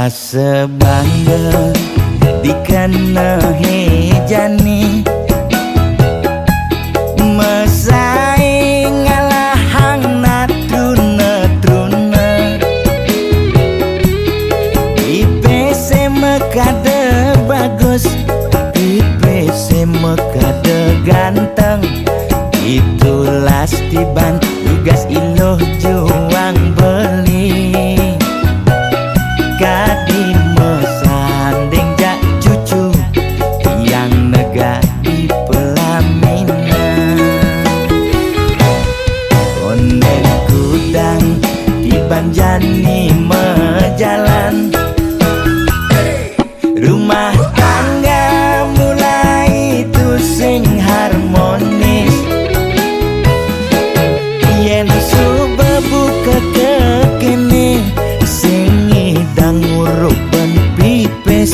Rasa bangga dikena hejani mesaing ngalahang natruna-truna IPC mekade bagus IPC mekade ganteng itulah tiban tugas iloh juang beli kadi mesanding jak cucu yang nega di pelaminan onden kudang di banjani mejalan rumah tangga mulai itu sing harmonis yen subuh buka kekini sing idang nguruk ben pipis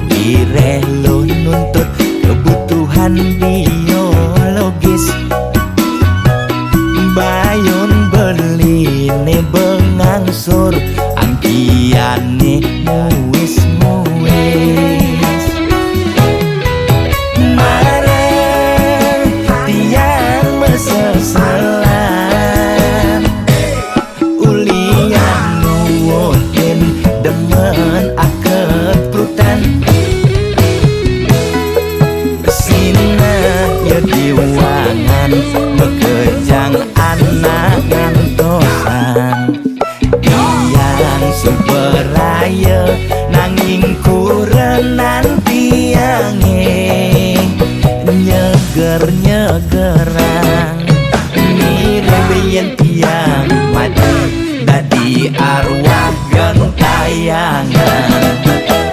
direlo nuntut kebutuhan biologis bayun beli ne bengangsur angkiane muis marah tiang meseselan ulian nuwutin demen akeprutan sina ya diwangan bekejang anak ngantosan yang superaya nanging kurenan tiange nyeger-nyegerang mirip tiang mati dadi arwah gentayangan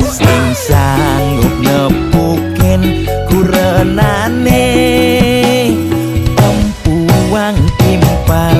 sing sanggup nepukin kurenane empuang timpal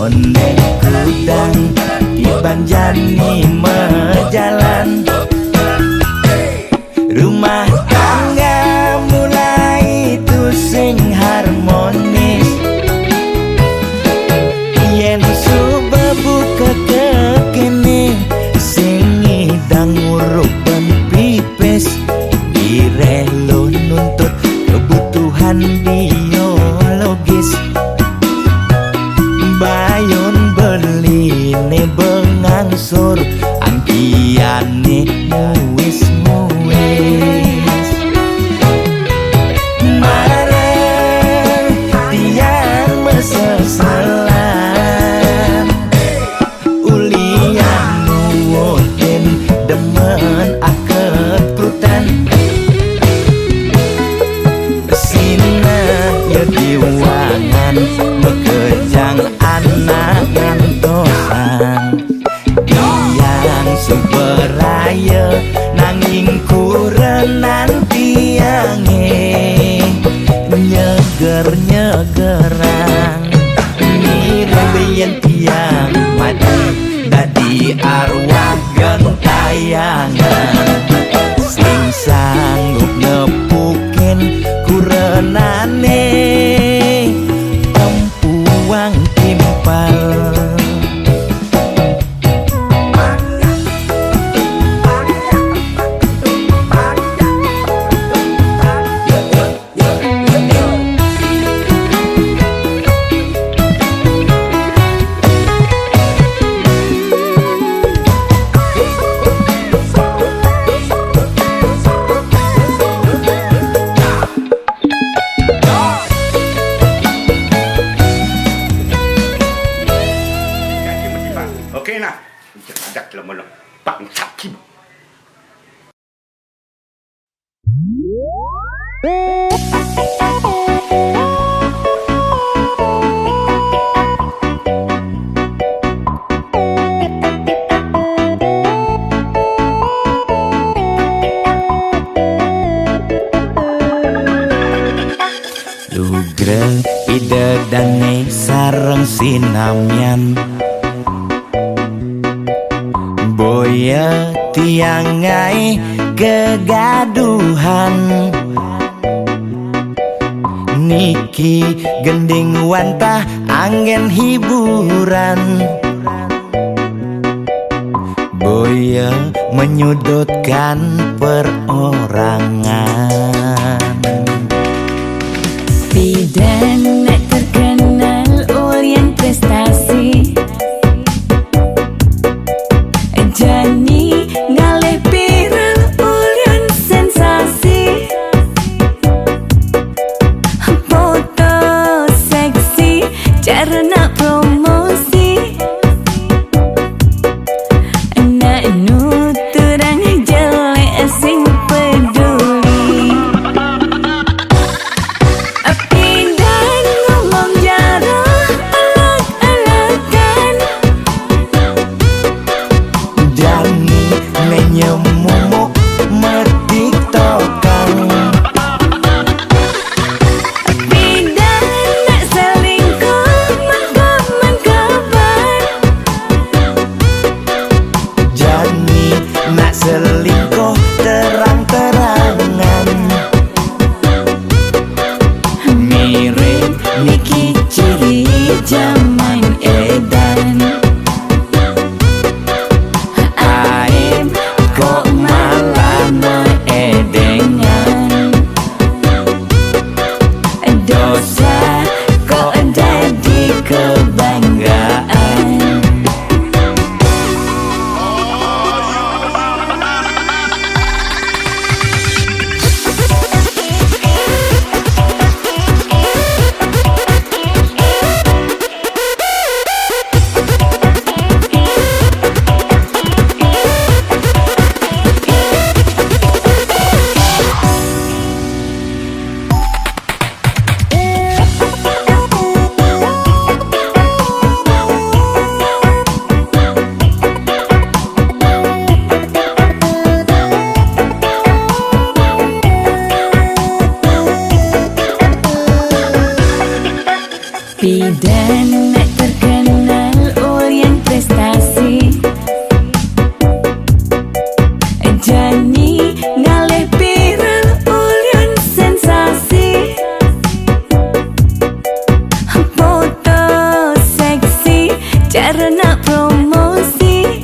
ondeng kudang di banjani mejalan rumah tangga mulai itu sing harmonis yen subuh buka kekini sing idang nguruk ben pipis direlo nuntut kebutuhan biologis bayun beli ne bengangsur angkiane muis marah tiang meseselan ulian nuwutin demen akeprutan sina ya diwangan bekejang anak ngantosan yang superaya nanging kurenan tiange nyeger-nyegerang mirip tiang mati dadi arwah gentayangan sing sanggup nepukin kurenane empuang timpal Oke nah, ada dalam bangsa kim. edane sareng sinamyan boya tiangai kegaduhan niki gending wantah angin hiburan boya menyudutkan perorangan. Bidan nak terkenal Orient prestasi Jani ngalih viral Orient sensasi foto seksi cara nak promosi nak nuturang jelek sing peduli Bidan ngomong jarah alak-alakan Jani menyemumuk metiktokan Bidan nak selingkuh mangkap-mangkapan Jani nak selingkuh terang-terangan mirip Niki ciri zaman edan Aim kok malah meedengan dosa kok jadi kebanggaan Bidan nak terkenal Orient prestasi Jani ngalih viral Orient sensasi foto seksi cara nak promosi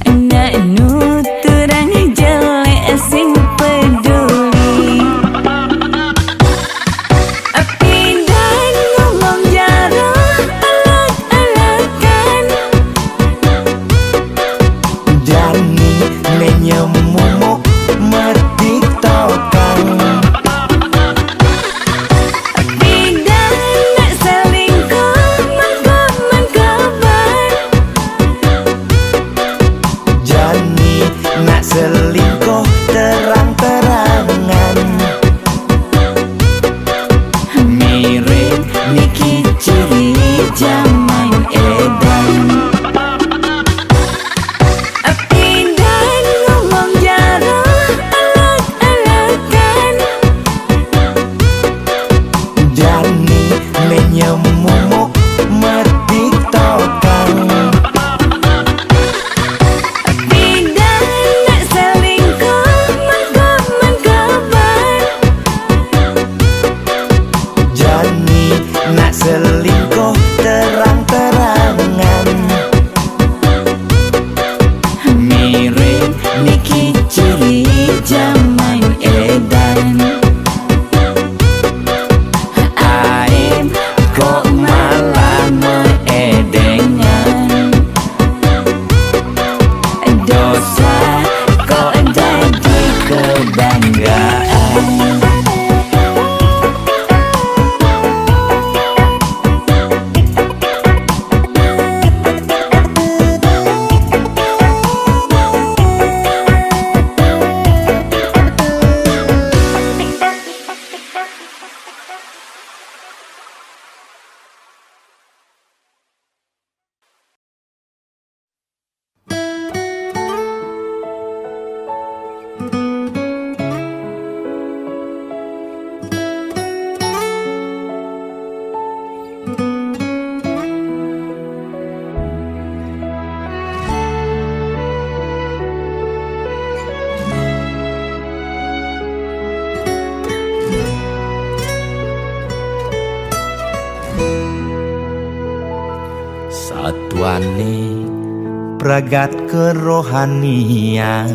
nak nuturang jelek sing peduli Bidan ngomong jarah alak-alakan Jani menyemumuk metiktokan Bidan nak selingkuh mangkap-mangkapan Jani nak selingkuh terang-terangan mirip Niki ciri zaman edan Bidan ngomong jarah alak-alakan Jani menyemumuk metiktokan Bidan nak selingkuh mangkap-mangkapan Jani nak selingkuh terang satuane pragat kerohanian,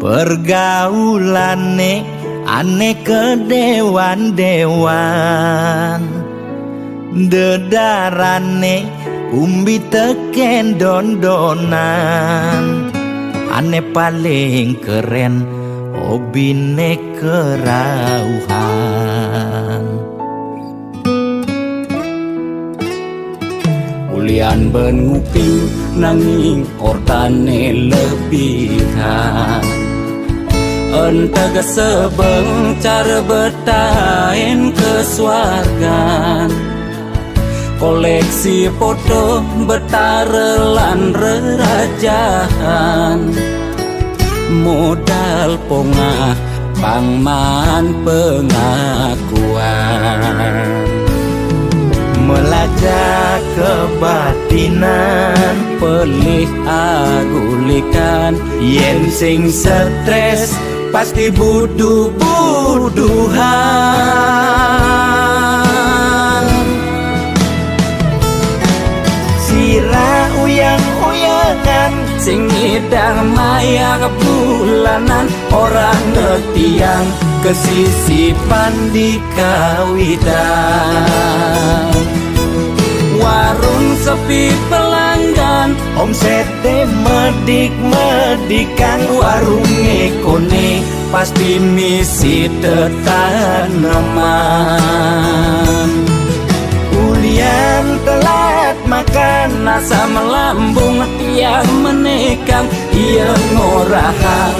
pergaulane aneh kedewan-dewan, dedarane umbi teken don-donan, aneh paling keren hobine kerauhan. Ulian ben nguping nanging ortane lebihan, entega sebeng cara betain kesuargan, koleksi foto betarelan rerajahan, modal pongah pangman pengakuan, melacak kebatinan, pelih agulikan, yen sing stres pasti buduh-buduhan. Sira uyang-uyangan, sing idang maya bulanan, orang ngetiang kesisipan di kawitan. Warung sepi pelanggan, omsete medik-medikan, warung ekone pasti misi tetaneman. ulian telat makan, Nasa melambung tiang menekang, ia ngorahang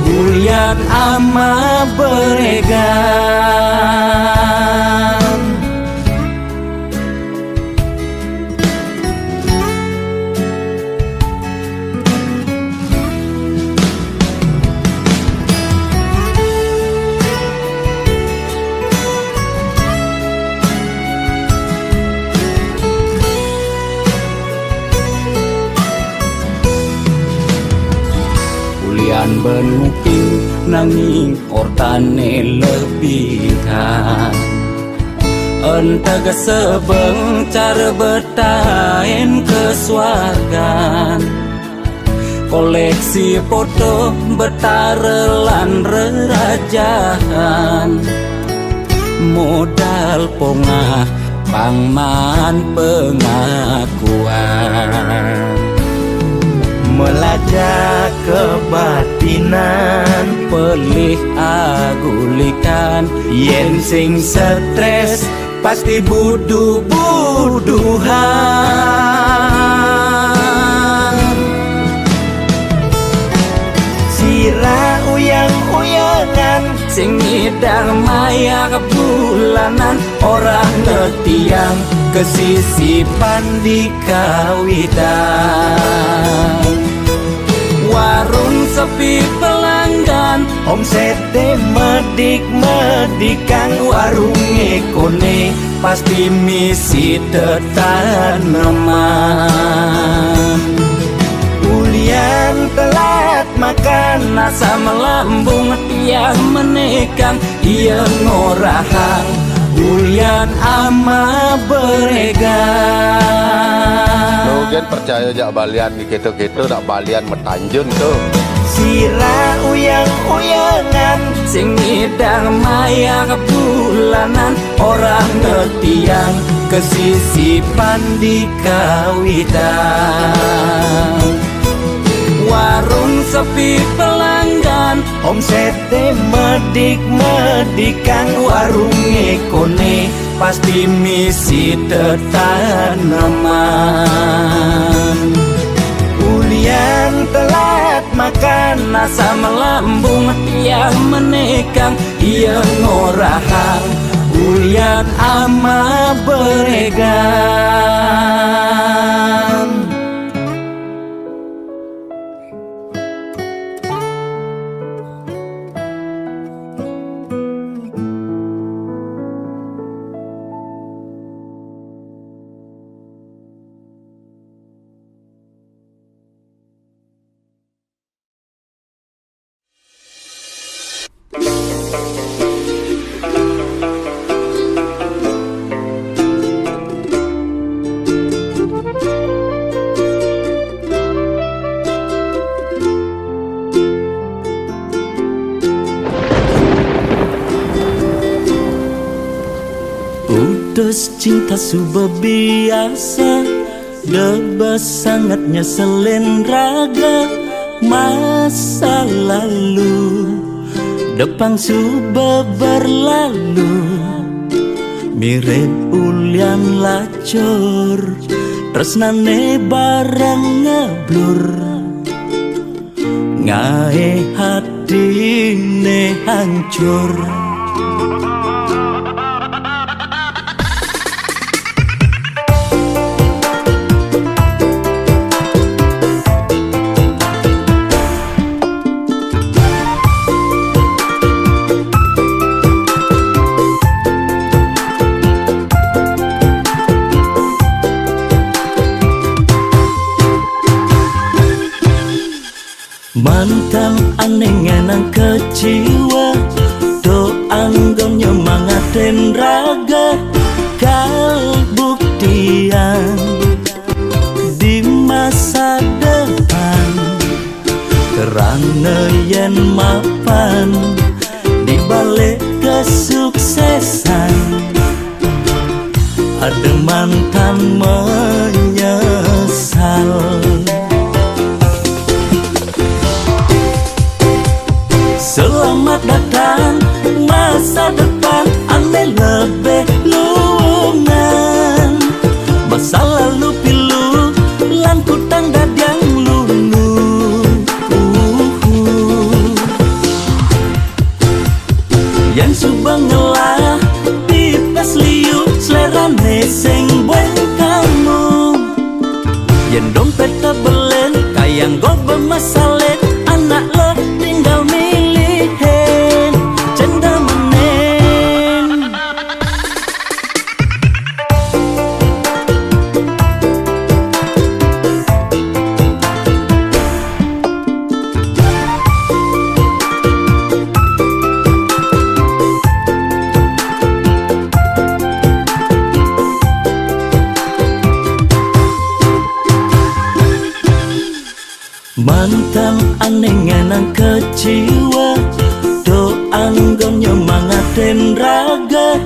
ulian ama beregan. Ulian benuping nanging ortane lebihan, entega sebeng cara betain kesuargan, koleksi foto betarelan rerajahan, modal pongah pangman pengakuan, melacak kebatinan, pelih agulikan, yen sing stres pasti buduh-buduhan. Sira uyang-uyangan, sing idang maya bulanan, orang ngetiang kesisipan di kawitan. Warung sepi pelanggan, omsete medik-medikan, warung ekone pasti misi tetaneman. ulian telat makan, Nasa melambung tiang menekang, ia ngorahang ulian ama beregan. Mungkin percaya jak balian gitu-gitu tak balian metanjun tuh. Sira uyang-uyangan, Sing idang maya bulanan, orang ngetiang kesisipan di kawitan. Warung sepi pelanggan, omsete medik-medikan, warung ekone pasti misi tetaneman. ulian telat makan, Nasa melambung tiang menekang, ia ngorahang ulian ama beregan. Putus cinta sudah biasa, debas sangatnya selen raga. Masa lalu depan sudah berlalu, mirip ulian lacur, tresnane barang ngeblur. Ngae hatine hancur. Mantan aneh ngenang kecewa, doang gom nyemangatin raga. Kal buktian di masa depan, kerana yen mapan di balik kesuksesan. Ada mantan menyesal. Selamat datang masa depan, aneh lebih luangan. Masa lalu pilu, lan kutang dadang lunu. Yang subang ngelah, pipes liu, selerane sing bueng kamu. Yang dompet tabelen, kayang go bermasalah, anak lo tinggal milihin cenda menen. Mantan aneh ngenang kecewa, doang gom nyemangatin raga.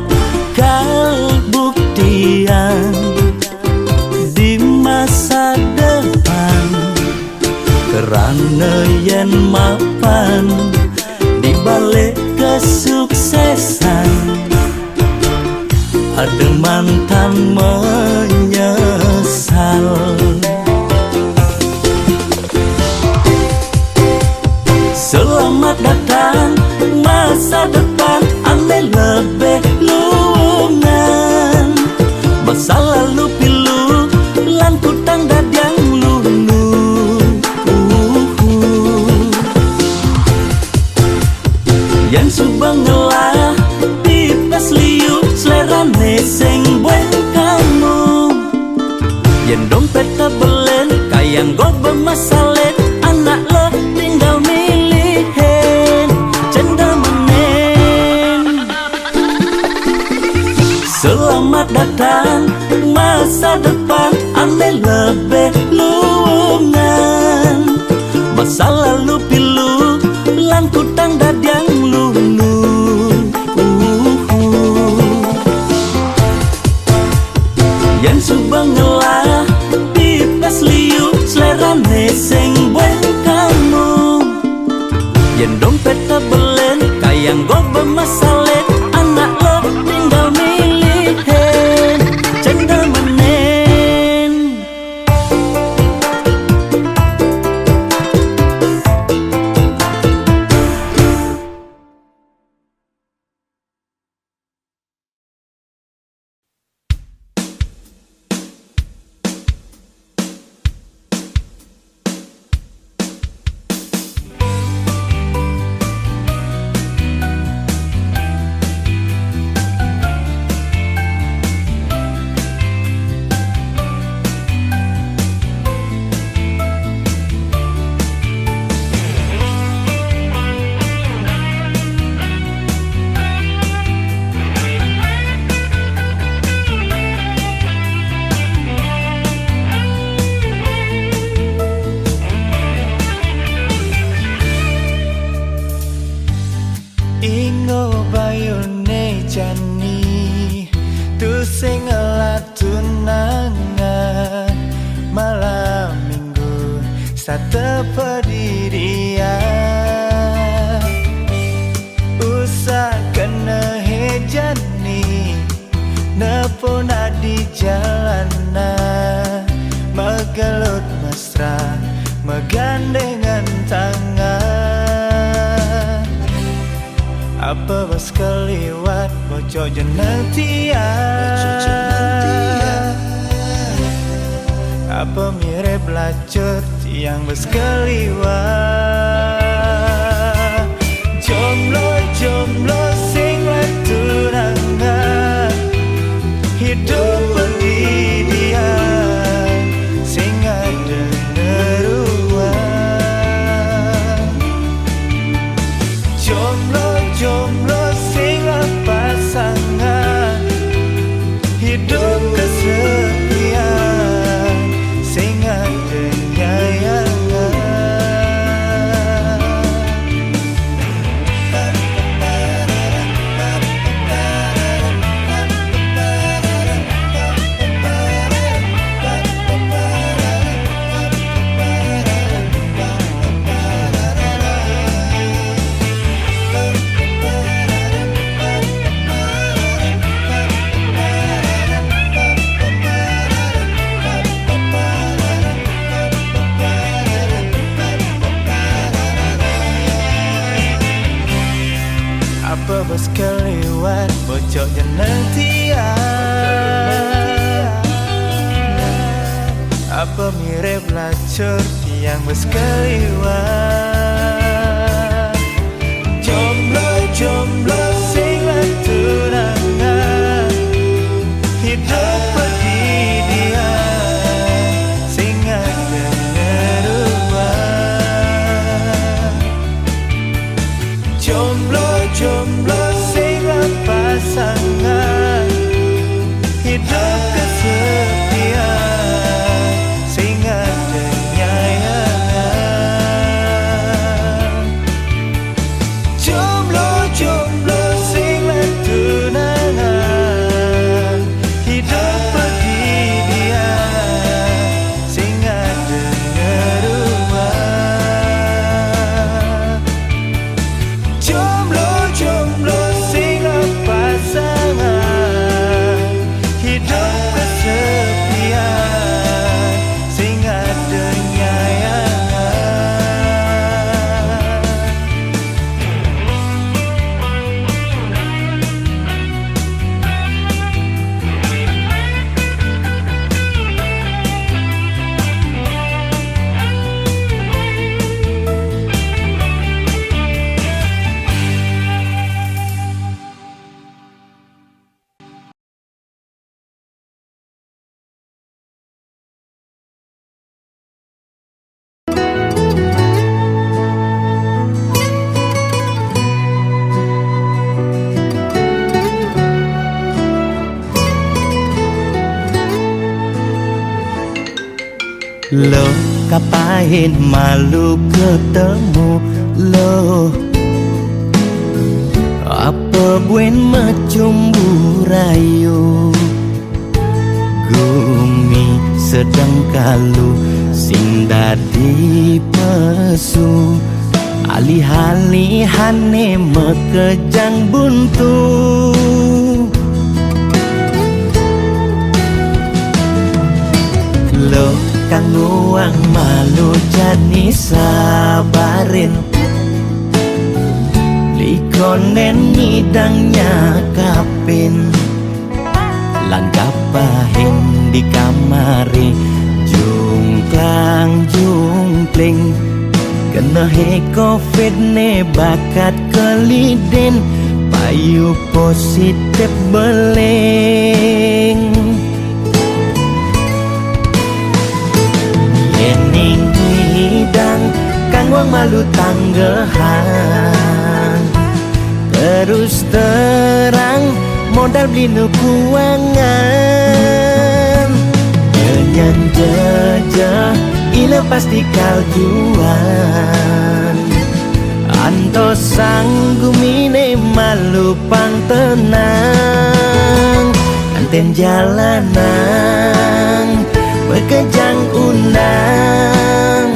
Kal buktian di masa depan, kerana yen mapan di balik kesuksesan. Ada mantan menyesal. Selamat datang masa depan, aneh lebih luangan. Masa lalu pilu, lan kutang dadang lunu. Yang subang ngelah, pipes liu, selerane sing bueng kamu. Yang dompet tabelen, kayang go bermasalah, anak lo tinggal milihin cenda menen. Selamat datang masa depan, aneh lebih luangan. Masa lalu pilu, lan kutang dadang lunu. Yang subang ngelah, pipes liu, selerane sing bueng kamu. Yang dompet tabelen, kayang go bermasalah, anak lo tinggal milihin cenda menen. Satu dia usah kena hejani nepona di jalanan megelut mesra megandengan tangan apa bas keliwat bocok jenentia apa mirip lacur tiang bas keliwat jomblo sing tunangan hidup pendidikan sing ada neruan jomblo sing pasangan hidup kesepian sing ada nyayangan apa bos keliwat bocok jenentia apa mirip lacur tiang bos keliwat jomblo sing tunangan hidup pendidikan sing ada neruan jomblo sing pasangan hidup kesepian sing ada nyayangan jomblo sing tunangan hidup pendidikan sing ada neruan jomblo sing pasangan hidup kesepian sing ada nyayangan lo kapain malu ketemu lo apa buen macumbu rayu gumi sedang kalu sing dadi pesu alih-alihane mekejang buntu lo kang uang malu jani sabarin likonen ngidangnya kapin langkah pahin di kamari jungkling kena he covid ne bakat keliden payu positif beleng yening hidang kang wang malu tanggehan terus terang modal beli nukuangan nyanyi jejah ila pasti kaljuan anto sanggumine malu pang tenang anten jalanan bekejang undang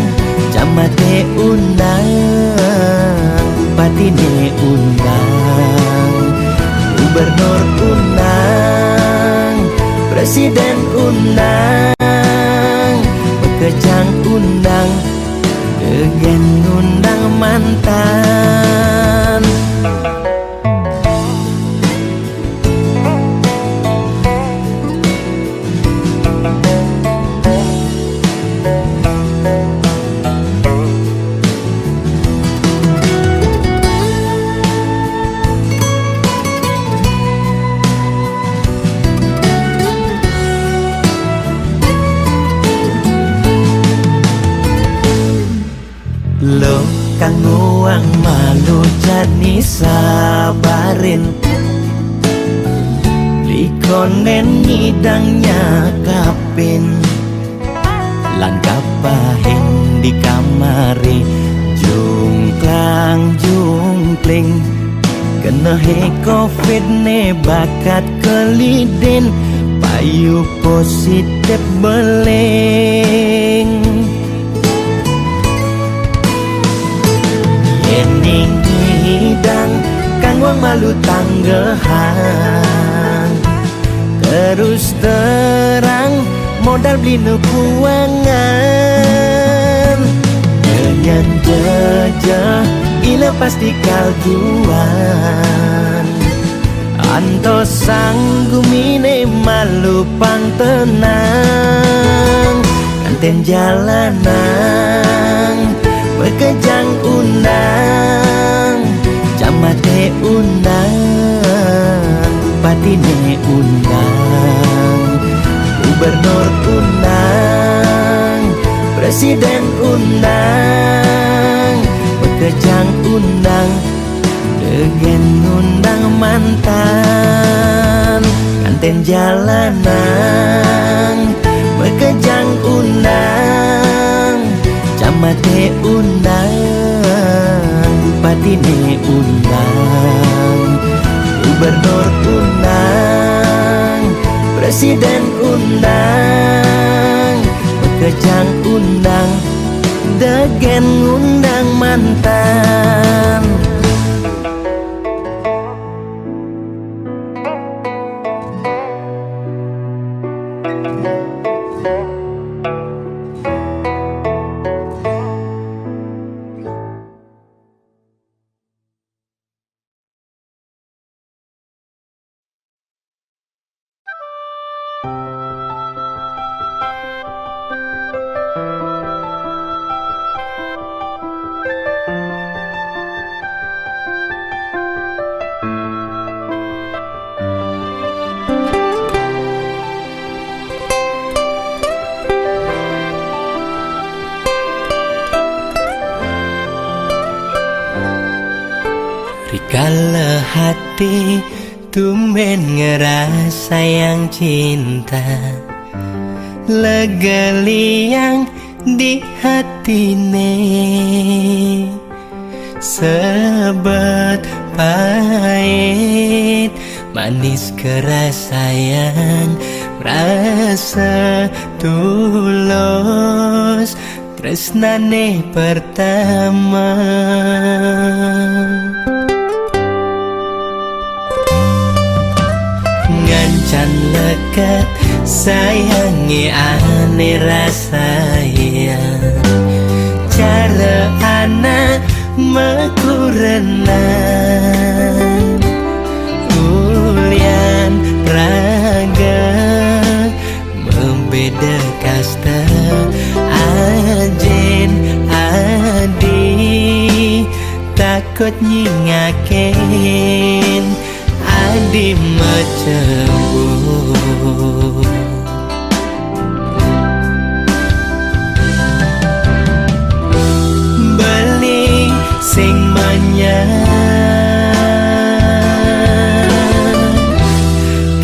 undang, bekejang undang, degen undang mantan. Lo kang nguang malu jani sabarin, likonen ngidangnya kapin, lan kapahin di kamari, jungklang jungkling, kena he covid ne bakat kelidin, payu positif beling. Yening hidang kang wong malu tanggehan, terus terang modal beli nukuangan, dengan jejah ila pasti kalduan, anto sanggumine malu pang tenang, anten jalanan bekejang undang, camate undang, bupatine undang, gubernur undang, presiden undang, bekejang undang, degen undang mantan, kanten jalanan, bekejang undang, camate undang, bupatine undang, gubernur undang, presiden undang, bekejang undang, degen undang mantan. Rikala hati tumben ngerasa yang cinta, legeliang di hatine, sebet pahit manis keras sayang, rasa tulus tresnane pertama. Ngancan lekat sayangi ane rasanya, cara anak mekurenan, ulian raga membeda kasta, ajen adi takut nyingakin, adi macembur. Beli sing manyan,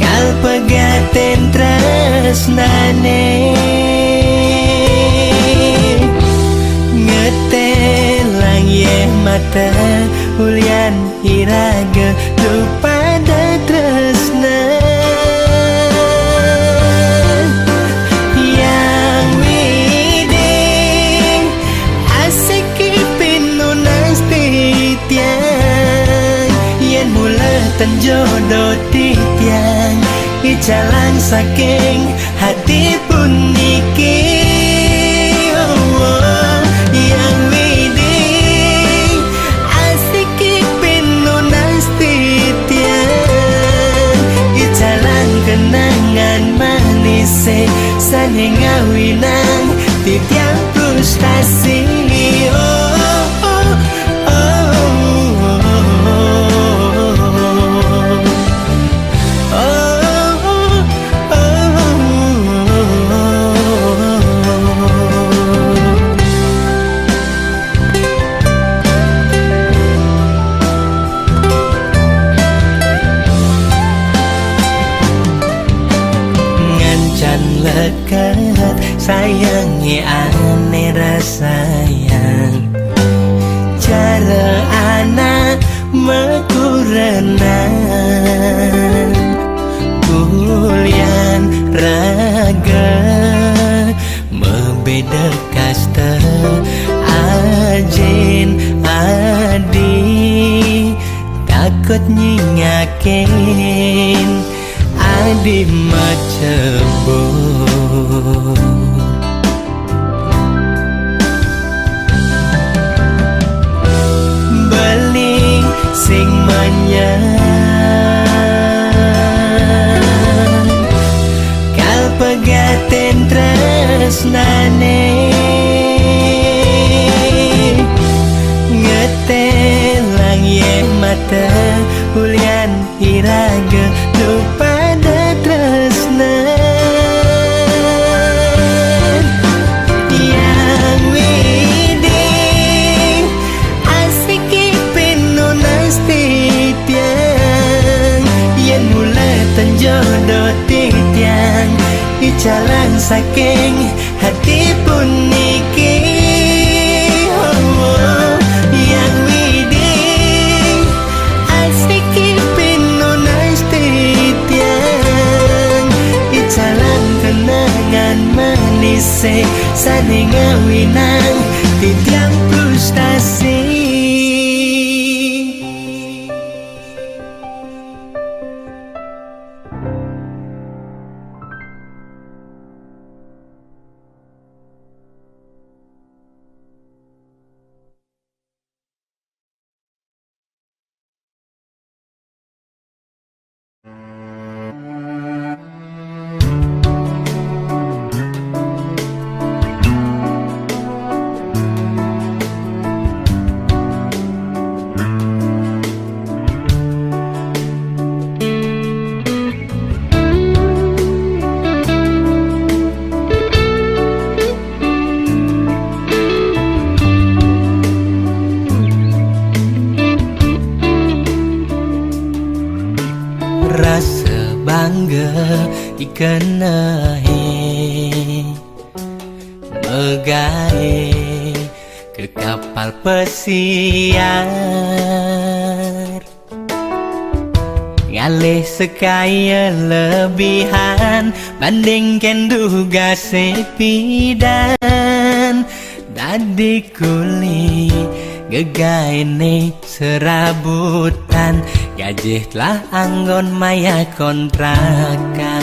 kal pegaten tresnane, ngetelang ye mata ulian iraga lupada tresna, yang widing asik pinunang titiang, yen mulatan jodoh titiang, icalang saking hati ngawinang titiang frustasi. Lekat sayangi aneh rasayang cara anak mekurenan kulian raga membeda kasta ajin adi takut nyingakin adi macebut beling sing menyang kal pegaten tresnane ngetelang ye mata ulian iraga lupa tresna yang widing asik penuh nastitiang yang mulai tenjodoh titiang icalang saking hati pun niki yang widing asik penuh nastitiang icalang kenangan manise sane ngawinang titiang frustasi. Rasa bangga ikenahe megae ke kapal pesiar ngalih sekaya lebihan bandingkan duga sepidan dadi kuli gegaine serabutan gajih telah anggon maya kontrakan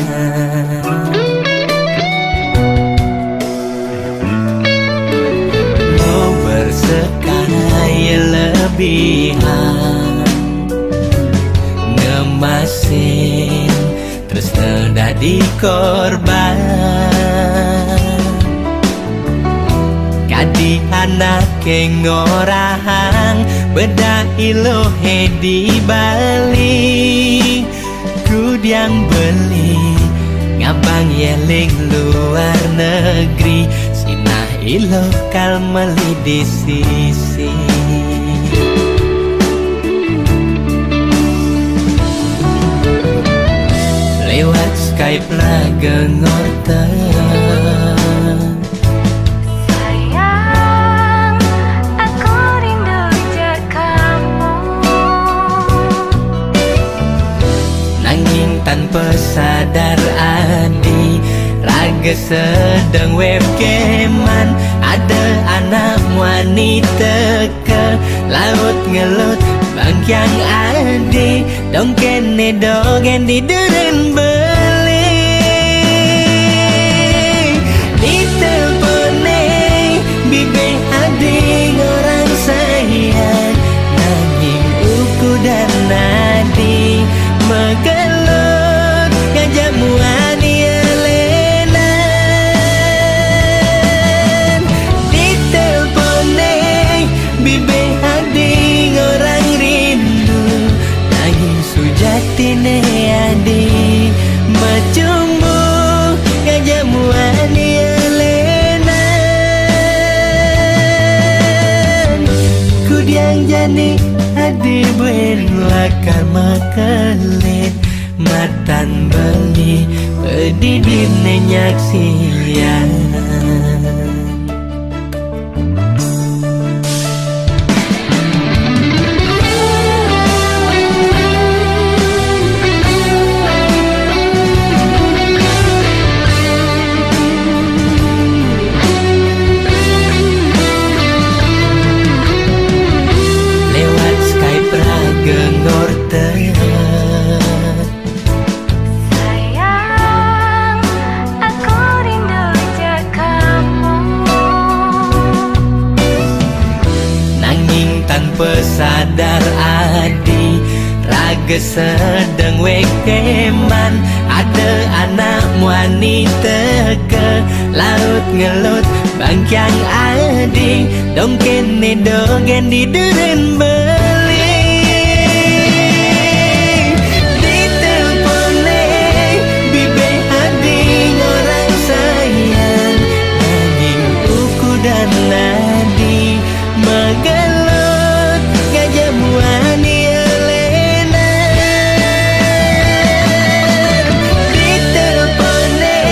mau bersekaya lebihan ngemasin terus dadi korban kadi anak ngorahang beda ilohe di Bali kudiang beli ngabang yeling luar negeri sinah iloh kalmeli di sisi lewat Skype lah gengorten tanpa sadar adi raga sedang webcaman ada anak wanita ke laut ngelut bangkyang adi dong kene dogen di deren beli di telepone bibe adi orang sayang nanging uku dan nadi megelut jamuan Elena jani adi buen lakar makelit matan beli pedidin nyaksian. Sayang, aku rindu je kamu. Nanging tanpa sadar adi raga sedang wekeman. Ada anak wanita ke laut ngelut bangkyang adi dong kene dogen di duren beli di telpone bibe adi orang sayang nanging uku dan nadi magelut gajah muani elena di telpone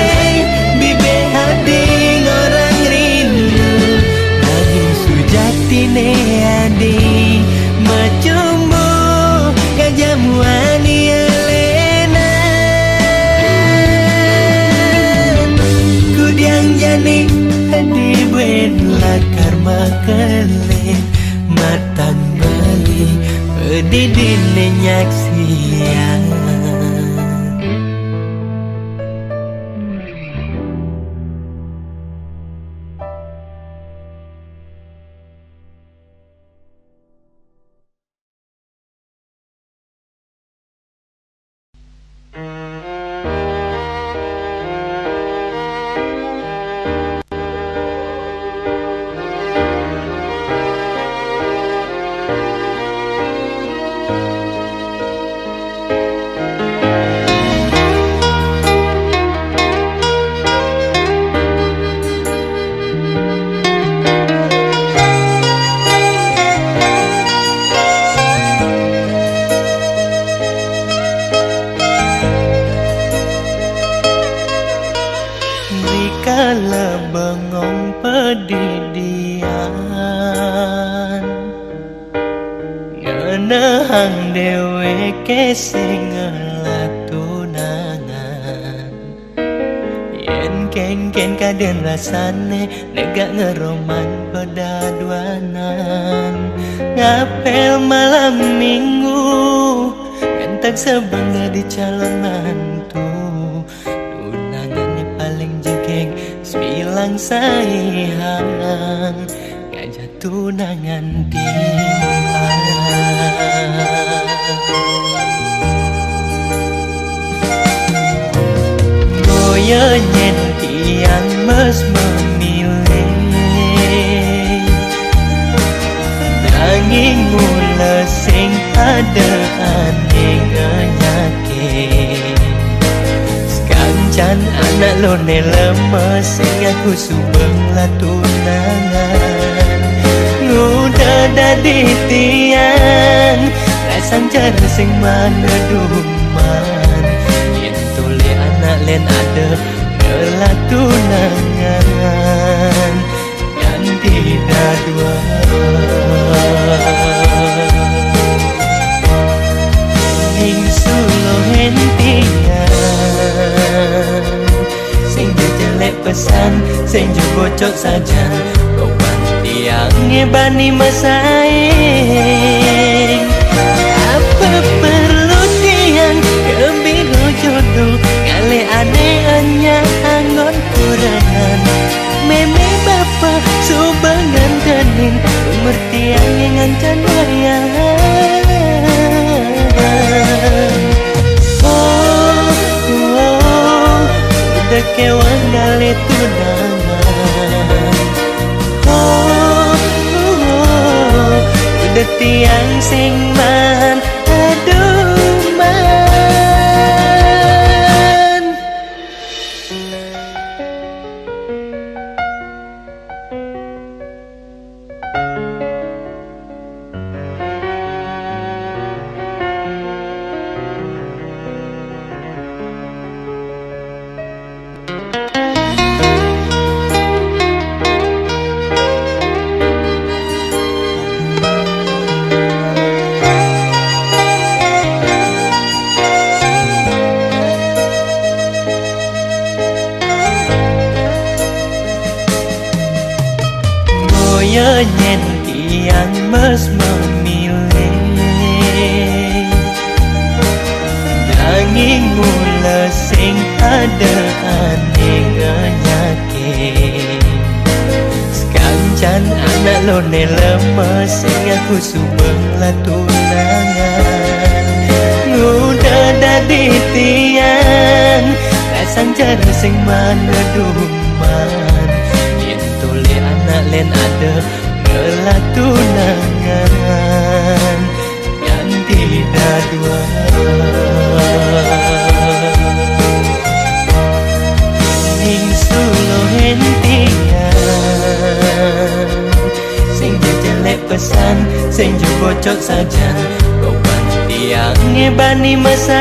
bibe adi orang rindu nanging sujati ne adi macumbu gajah muani elena kudiang jani adi buen lakar makelit matan bali pedidin nyaksian. Dikala bengong pedidian ngenehang dewe kesing latunangan yen kengken kaden rasane negak ngeroman pedaduanan ngapel malam minggu ganteng sebangga di calon mantu tunangannya paling jegeng bilang sayang ngajak tunangan timpang boyo nyen tiang mes memilih nanging mula sing ada aneh ngenyake Kancan anak lo ne lemes sing aku subeng latunangan nguda dadi tiang rasang cara sing mana duman yen tole anak len ada ngelatunangan ganti dadua ning sulo hentian sing jelek pesan sing bocok saja kopan tiang ngebani masaing apa perlu tiang kebiru jodoh kali aneh anya anggon kuranan meme bapa subangan kanin umur tiang yang ngancan wayang kewan gali tunangan udah tiang sing man aduh man Saya nyen tiang mes memilih, nanging mula sing ada aneh nyakit. Sekancan anak lo ne lemes sing aku subeng lah tunangan. Udah dadi tiang rasang cara sing mana duman. Yen tole anak len ada ngelah tunangan yang tidak dua. Ning sulo hentian sing jelek pesan sing bocok saja. Tiang ngebani masaing,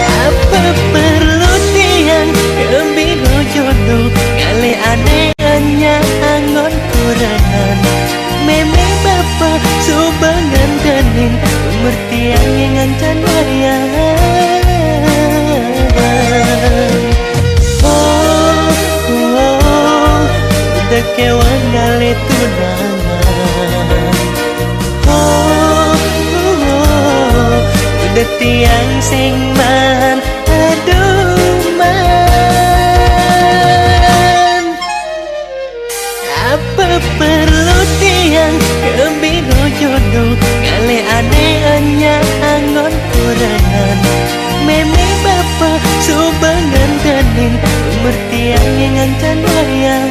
apa perlu tiang kembiro jodoh ngale aneh hanya angon kurangan. Meme bapa subangan tening umur tiang yang ngancan wayang. Oh, udah kewan ngale tunangan. Udah tiang sing man, aduh man. Apa perlu tiang kembiro jodoh ngale aneh hanya angon kurangan. Meme bapa subangan tening umur tiang yang ngancan wayang.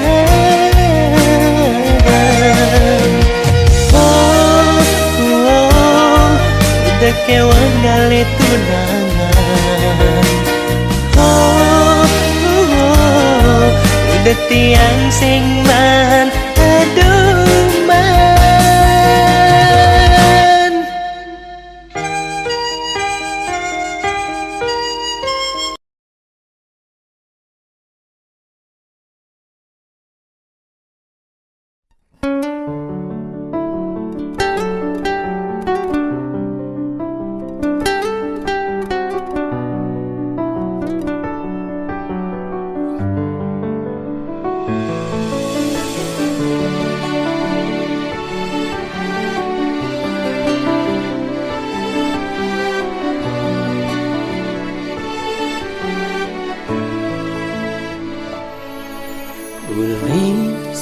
Udah kewan ngale tunangan. Udah tiang sing man, aduh man.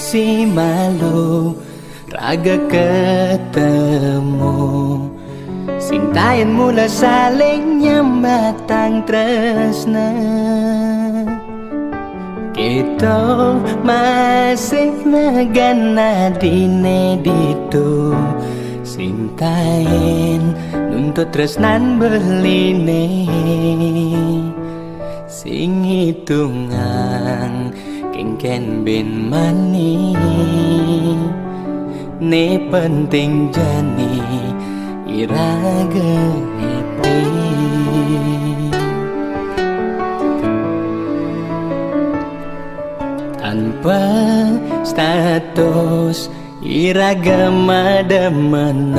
Si malu raga ketemu, sintayan mula saling nyambatang tresna. Kita masih nagana dine ditu, sintayan nuntut tresnan beline. Sing hitungan kengken bin mani, ne penting jani iraga happy. Tanpa status iraga mademenan,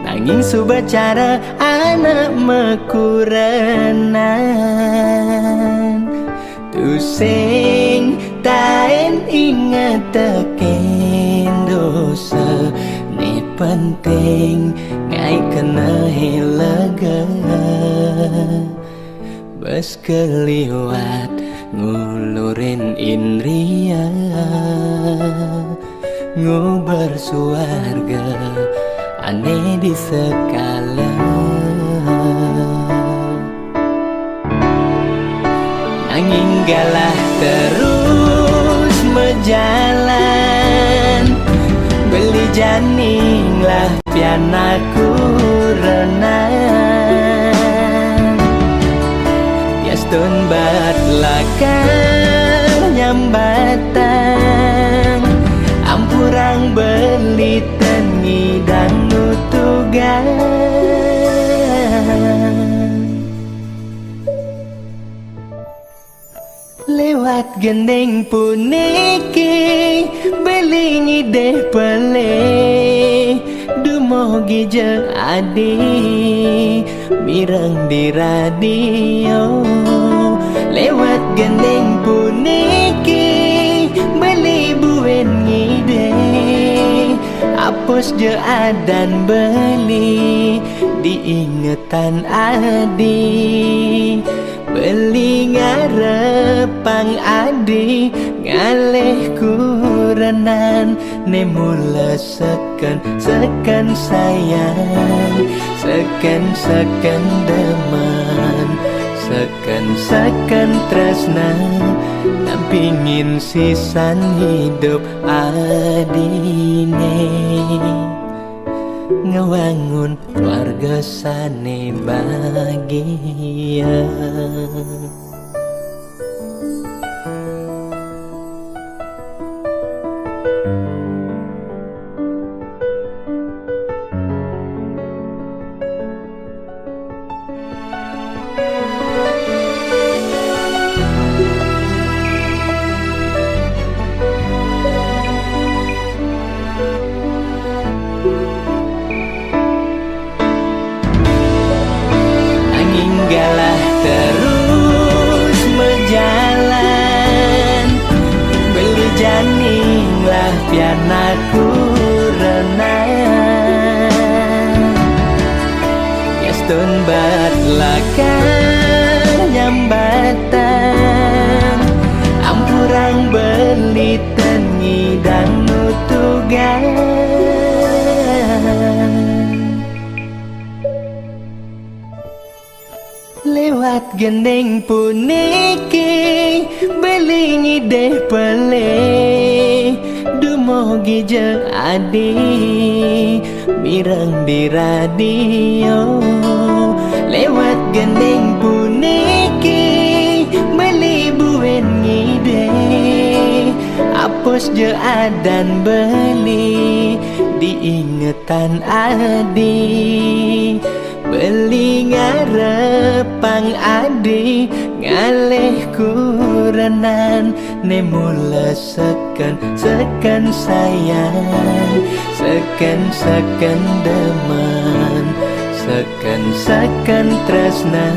nanging subacara anak mekuranan. Tusing taen ingat tekin dosa, ni penting ngai kena hilaga. Bas keliwat ngulurin indria, ngubar suarga aneh di sekala. Angin galah terus berjalan, beli janing lah pianaku renang. Yastun bat lakang nyambatan, ampurang beli tengi dan nutugan. Lewat gendeng puniki belingi deh pele, dumogi je adi mirang di radio. Lewat gendeng puniki beli buen ngide, hapus je adan beli diingetan adi, beli ngarepang adi ngaleh kurenan nemula seken sayang, seken deman, seken tresna nampingin sisan hidup adine, ngewangun keluarga sane bahagia. Galah terus berjalan, beli janinglah pianaku renang, yastun bat lakar nyambatan, ampurang beli tengidang nutugan. Lewat gendeng puniki beli ngide pele, dumogi je adi mireng di radio. Lewat gendeng puniki beli buen ngide, hapus je adan beli diingetan adi, beli ngarepang adi ngaleh kurenan nemula seken sayang, seken deman, seken tresna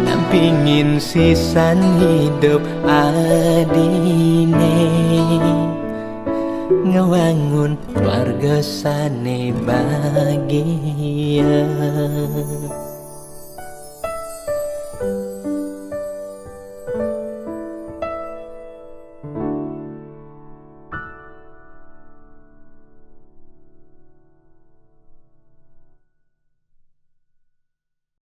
nampingin sisan hidup adine, ngewangun keluarga sane bahagia.